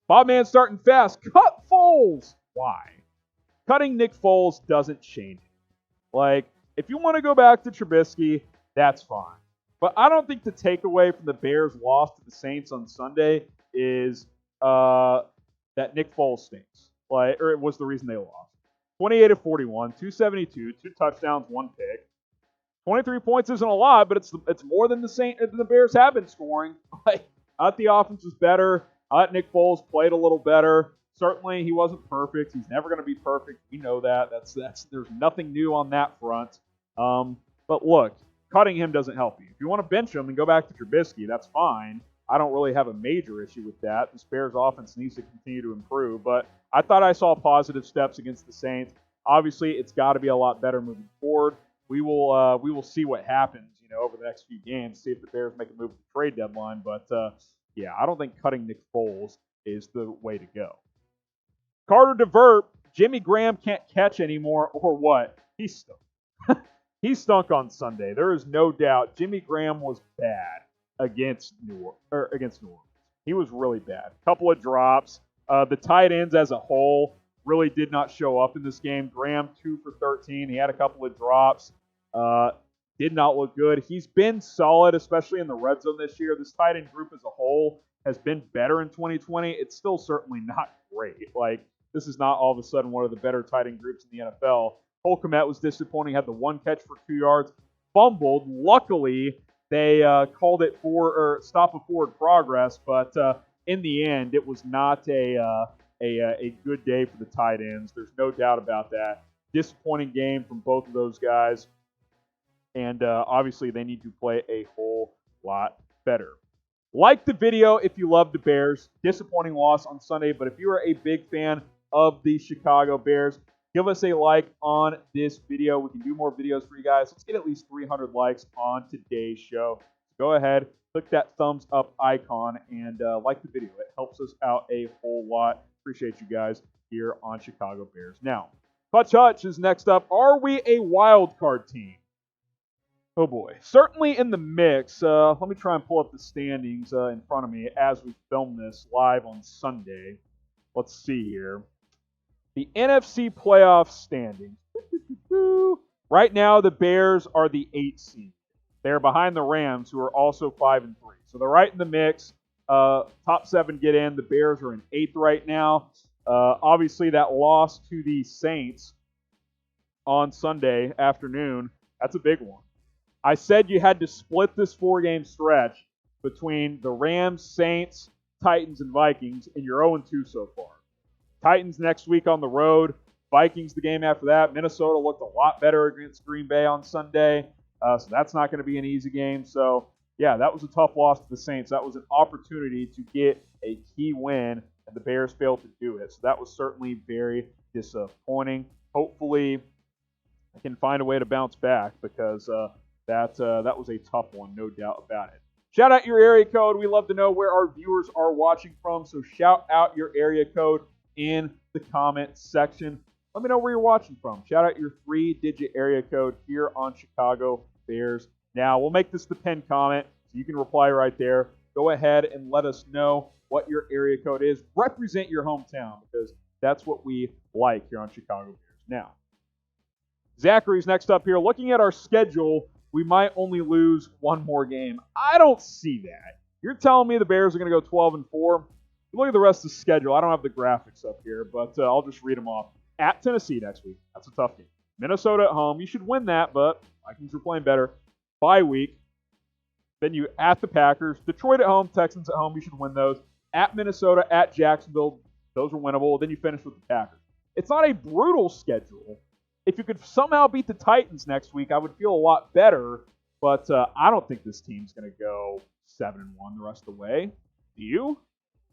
Bob Man starting fast. Cut Foles. Why? Cutting Nick Foles doesn't change it. Like, if you want to go back to Trubisky, that's fine. But I don't think the takeaway from the Bears' loss to the Saints on Sunday is that Nick Foles stinks. Or it was the reason they lost. 28-41, 272, 2 touchdowns, 1 pick. 23 points isn't a lot, but it's more than the Bears have been scoring. I thought the offense was better. I thought Nick Foles played a little better. Certainly, he wasn't perfect. He's never going to be perfect. We know that. There's nothing new on that front. But look, cutting him doesn't help you. If you want to bench him and go back to Trubisky, that's fine. I don't really have a major issue with that. The Bears offense needs to continue to improve. But I thought I saw positive steps against the Saints. Obviously, it's got to be a lot better moving forward. We will see what happens, over the next few games. See if the Bears make a move at the trade deadline. But yeah, I don't think cutting Nick Foles is the way to go. Carter Devert, Jimmy Graham can't catch anymore, or what? He stunk. He stunk on Sunday. There is no doubt. Jimmy Graham was bad against New Orleans. He was really bad. Couple of drops. The tight ends as a whole really did not show up in this game. Graham 2 for 13. He had a couple of drops. Did not look good. He's been solid, especially in the red zone this year. This tight end group as a whole has been better in 2020. It's still certainly not great. This is not all of a sudden one of the better tight end groups in the NFL. Kmet was disappointing, had the 1 catch for 2 yards, fumbled. Luckily, they called it stop of forward progress, but in the end, it was not a good day for the tight ends. There's no doubt about that. Disappointing game from both of those guys, and obviously they need to play a whole lot better. Like the video if you love the Bears. Disappointing loss on Sunday, but if you are a big fan of the Chicago Bears, give us a like on this video. We can do more videos for you guys. Let's get at least 300 likes on today's show. Go ahead, click that thumbs up icon, and like the video. It helps us out a whole lot. Appreciate you guys here on Chicago Bears. Now, Hutch is next up. Are we a wild card team? Oh boy, certainly in the mix. Let me try and pull up the standings in front of me as we film this live on Sunday. Let's see here. The NFC playoff standings. Right now, the Bears are the 8th seed. They're behind the Rams, who are also 5-3. So they're right in the mix. Top 7 get in. The Bears are in 8th right now. Obviously, that loss to the Saints on Sunday afternoon, that's a big one. I said you had to split this 4-game stretch between the Rams, Saints, Titans, and Vikings, and you're 0-2 so far. Titans next week on the road. Vikings the game after that. Minnesota looked a lot better against Green Bay on Sunday, so that's not going to be an easy game. So, yeah, that was a tough loss to the Saints. That was an opportunity to get a key win, and the Bears failed to do it. So that was certainly very disappointing. Hopefully, I can find a way to bounce back because that was a tough one, no doubt about it. Shout out your area code. We love to know where our viewers are watching from, so shout out your area code in the comment section. Let me know where you're watching from. Shout out your 3-digit area code here on Chicago Bears. Now, we'll make this the pinned comment, so you can reply right there. Go ahead and let us know what your area code is. Represent your hometown, because that's what we like here on Chicago Bears. Now, Zachary's next up here. Looking at our schedule, we might only lose one more game. I don't see that. You're telling me the Bears are going to go 12-4? Look at the rest of the schedule. I don't have the graphics up here, but I'll just read them off. At Tennessee next week. That's a tough game. Minnesota at home. You should win that, but Vikings are playing better. Bye week. Then you at the Packers. Detroit at home. Texans at home. You should win those. At Minnesota. At Jacksonville. Those are winnable. Then you finish with the Packers. It's not a brutal schedule. If you could somehow beat the Titans next week, I would feel a lot better, but I don't think this team's going to go 7-1 the rest of the way. Do you?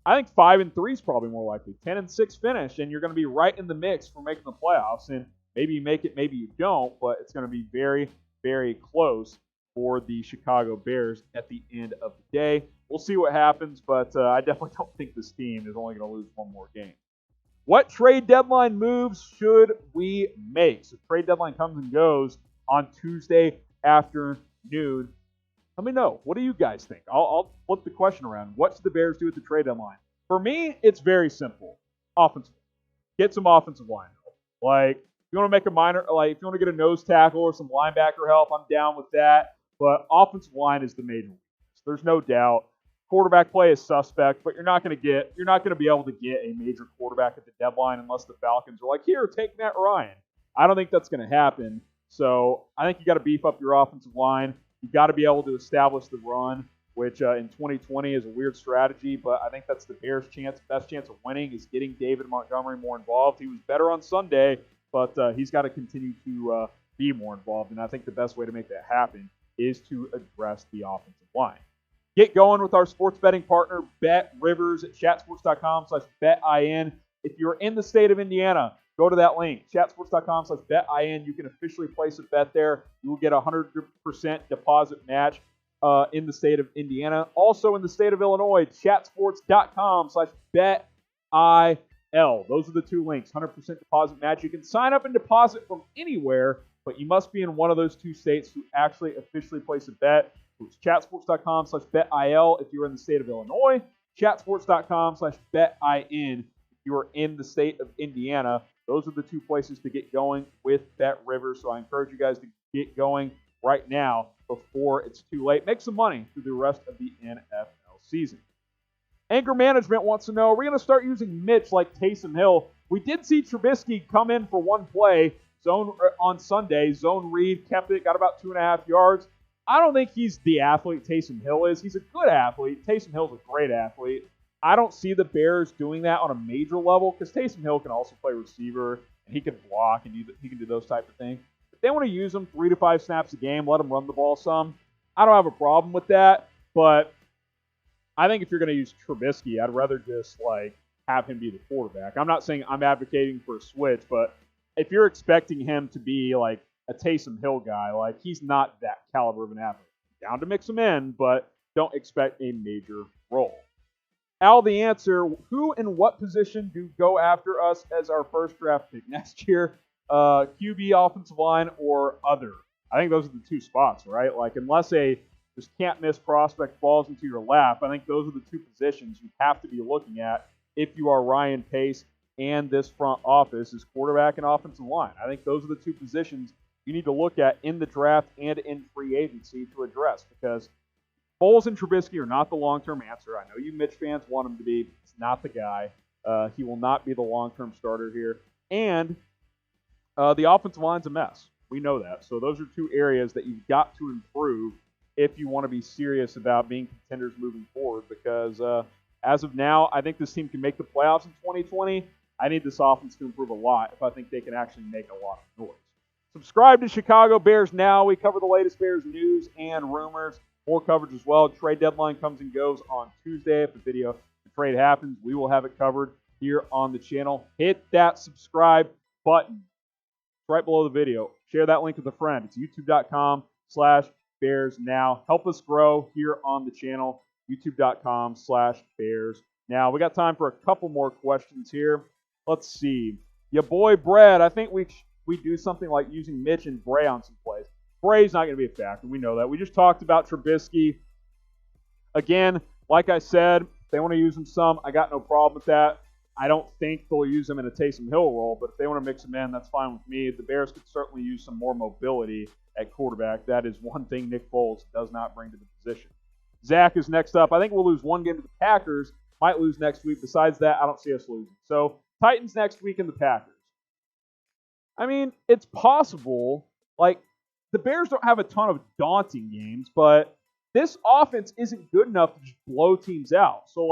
I think 5-3 is probably more likely. 10-6 finish, and you're going to be right in the mix for making the playoffs. And maybe you make it, maybe you don't, but it's going to be very, very close for the Chicago Bears at the end of the day. We'll see what happens, but I definitely don't think this team is only going to lose one more game. What trade deadline moves should we make? So trade deadline comes and goes on Tuesday afternoon. Let me know. What do you guys think? I'll flip the question around. What should the Bears do at the trade deadline? For me, it's very simple. Offensive. Get some offensive line help. Like, if you want to make a minor, like, if you want to get a nose tackle or some linebacker help, I'm down with that. But offensive line is the major weakness. There's no doubt. Quarterback play is suspect, but you're not going to be able to get a major quarterback at the deadline unless the Falcons are like, here, take Matt Ryan. I don't think that's going to happen. So I think you got to beef up your offensive line. You got to be able to establish the run, which in 2020 is a weird strategy, but I think that's the Bears' best chance of winning is getting David Montgomery more involved. He was better on Sunday, but he's got to continue to be more involved, and I think the best way to make that happen is to address the offensive line. Get going with our sports betting partner, Bet Rivers at chatsports.com/betin. If you're in the state of Indiana, go to that link, chatsports.com/betin. You can officially place a bet there. You will get a 100% deposit match in the state of Indiana. Also in the state of Illinois, chatsports.com/betil. Those are the two links, 100% deposit match. You can sign up and deposit from anywhere, but you must be in one of those two states to actually officially place a bet. It's chatsports.com/betil if you're in the state of Illinois, chatsports.com/betin if you are in the state of Indiana. Those are the two places to get going with Bet Rivers. So I encourage you guys to get going right now before it's too late. Make some money through the rest of the NFL season. Anger Management wants to know, are we going to start using Mitch like Taysom Hill? We did see Trubisky come in for one play zone on Sunday. Zone read, kept it, got about 2.5 yards. I don't think he's the athlete Taysom Hill is. He's a good athlete. Taysom Hill's a great athlete. I don't see the Bears doing that on a major level because Taysom Hill can also play receiver, and he can block, and he can do those type of things. If they want to use him 3 to 5 snaps a game, let him run the ball some, I don't have a problem with that. But I think if you're going to use Trubisky, I'd rather just have him be the quarterback. I'm not saying I'm advocating for a switch, but if you're expecting him to be like a Taysom Hill guy, he's not that caliber of an athlete. Down to mix him in, but don't expect a major role. Al, the answer, who and what position do go after us as our first draft pick next year? QB, offensive line, or other? I think those are the two spots, right? Unless a just can't miss prospect falls into your lap, I think those are the two positions you have to be looking at if you are Ryan Pace and this front office is quarterback and offensive line. I think those are the two positions you need to look at in the draft and in free agency to address because Foles and Trubisky are not the long-term answer. I know you Mitch fans want him to be. It's not the guy. He will not be the long-term starter here. And the offensive line's a mess. We know that. So those are two areas that you've got to improve if you want to be serious about being contenders moving forward because as of now, I think this team can make the playoffs in 2020. I need this offense to improve a lot if I think they can actually make a lot of noise. Subscribe to Chicago Bears Now. We cover the latest Bears news and rumors. More coverage as well. Trade deadline comes and goes on Tuesday. If the trade happens, we will have it covered here on the channel. Hit that subscribe button. It's right below the video. Share that link with a friend. It's youtube.com/Bears Now. Help us grow here on the channel. youtube.com/Bears Now. We got time for a couple more questions here. Let's see. Your boy Brad, I think we do something like using Mitch and Bray on some plays. Bray's not going to be a factor. We know that. We just talked about Trubisky. Again, like I said, if they want to use him some, I got no problem with that. I don't think they'll use him in a Taysom Hill role, but if they want to mix him in, that's fine with me. The Bears could certainly use some more mobility at quarterback. That is one thing Nick Foles does not bring to the position. Zach is next up. I think we'll lose one game to the Packers. Might lose next week. Besides that, I don't see us losing. So, Titans next week and the Packers. I mean, it's possible. The Bears don't have a ton of daunting games, but this offense isn't good enough to just blow teams out. So,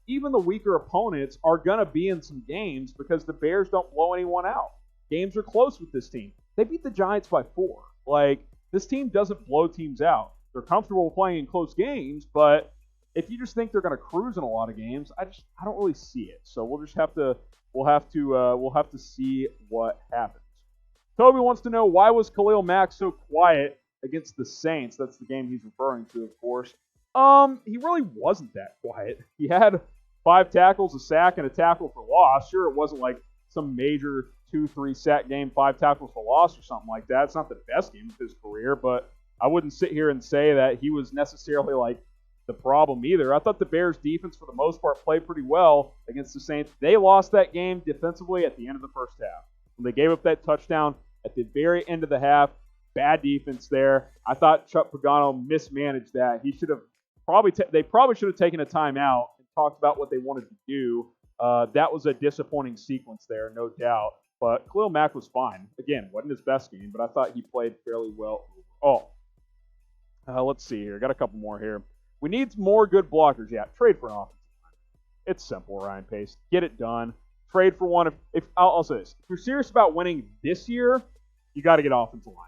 even the weaker opponents are going to be in some games because the Bears don't blow anyone out. Games are close with this team. They beat the Giants by 4. This team doesn't blow teams out. They're comfortable playing in close games, but if you just think they're going to cruise in a lot of games, I don't really see it. So we'll have to see what happens. Toby wants to know, why was Khalil Mack so quiet against the Saints? That's the game he's referring to, of course. He really wasn't that quiet. He had 5 tackles, a sack, and a tackle for loss. Sure, it wasn't like some major 2-3 sack game, 5 tackles for loss or something like that. It's not the best game of his career, but I wouldn't sit here and say that he was necessarily the problem either. I thought the Bears defense for the most part played pretty well against the Saints. They lost that game defensively at the end of the first half. When they gave up that touchdown at the very end of the half, bad defense there. I thought Chuck Pagano mismanaged that. He should have they probably should have taken a timeout and talked about what they wanted to do. That was a disappointing sequence there, no doubt. But Khalil Mack was fine. Again, wasn't his best game, but I thought he played fairly well overall. Let's see here. Got a couple more here. We need more good blockers. Yeah, trade for an offensive line. It's simple, Ryan Pace. Get it done. Trade for one. If I'll say this. If you're serious about winning this year, you got to get offensive line.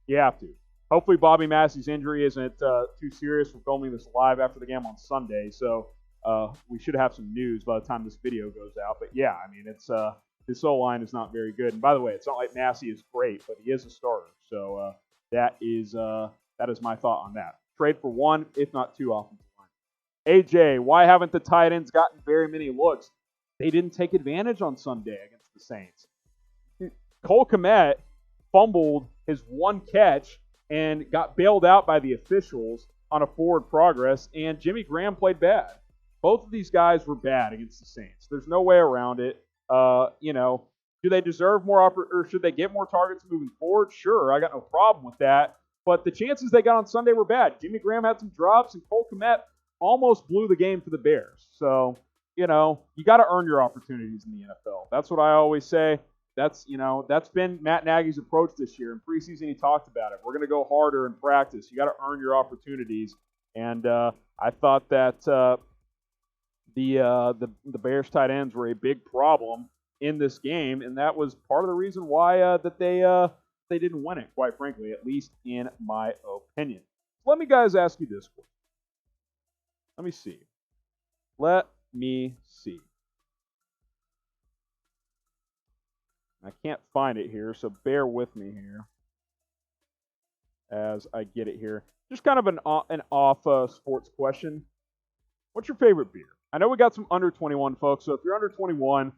You have to. Hopefully Bobby Massie's injury isn't too serious. We're filming this live after the game on Sunday, so we should have some news by the time this video goes out. But yeah, I mean, it's this O-line is not very good. And by the way, it's not like Massie is great, but he is a starter. So that is my thought on that. Trade for one, if not two offensive line. AJ, why haven't the tight ends gotten very many looks? They didn't take advantage on Sunday against the Saints. Cole Kmet fumbled his one catch and got bailed out by the officials on a forward progress, and Jimmy Graham played bad. Both of these guys were bad against the Saints. There's no way around it. Do they deserve more or should they get more targets moving forward? Sure, I got no problem with that. But the chances they got on Sunday were bad. Jimmy Graham had some drops, and Cole Kmet almost blew the game for the Bears. So, you got to earn your opportunities in the NFL. That's what I always say. That's been Matt Nagy's approach this year. In preseason, he talked about it. We're going to go harder in practice. You got to earn your opportunities. And I thought that the Bears tight ends were a big problem in this game, and that was part of the reason why that they didn't win it, quite frankly, at least in my opinion. Let me guys ask you this question. Let me see. I can't find it here, so bear with me here as I get it here. Just kind of an off sports question. What's your favorite beer? I know we got some under 21 folks, so if you're under 21,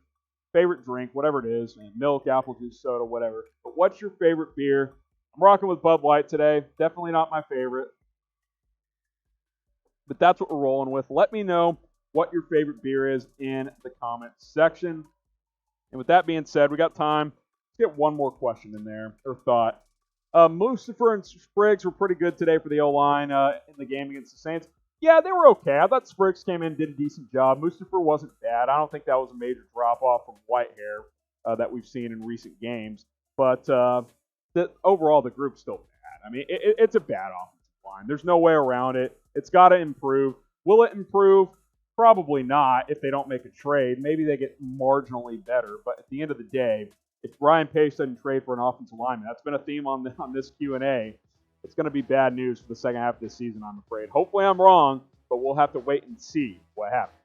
favorite drink, whatever it is, milk, apple juice, soda, whatever. But what's your favorite beer? I'm rocking with Bud Light today. Definitely not my favorite. But that's what we're rolling with. Let me know what your favorite beer is in the comments section. And with that being said, we got time. Let's get one more question in there, or thought. Mustipher and Spriggs were pretty good today for the O-line in the game against the Saints. Yeah, they were okay. I thought Spriggs came in and did a decent job. Mustipher wasn't bad. I don't think that was a major drop-off from Whitehair that we've seen in recent games. But overall, the group's still bad. I mean, it's a bad offensive line. There's no way around it. It's got to improve. Will it improve? Probably not if they don't make a trade. Maybe they get marginally better. But at the end of the day, if Ryan Pace doesn't trade for an offensive lineman, that's been a theme on this Q&A. It's going to be bad news for the second half of this season, I'm afraid. Hopefully I'm wrong, but we'll have to wait and see what happens.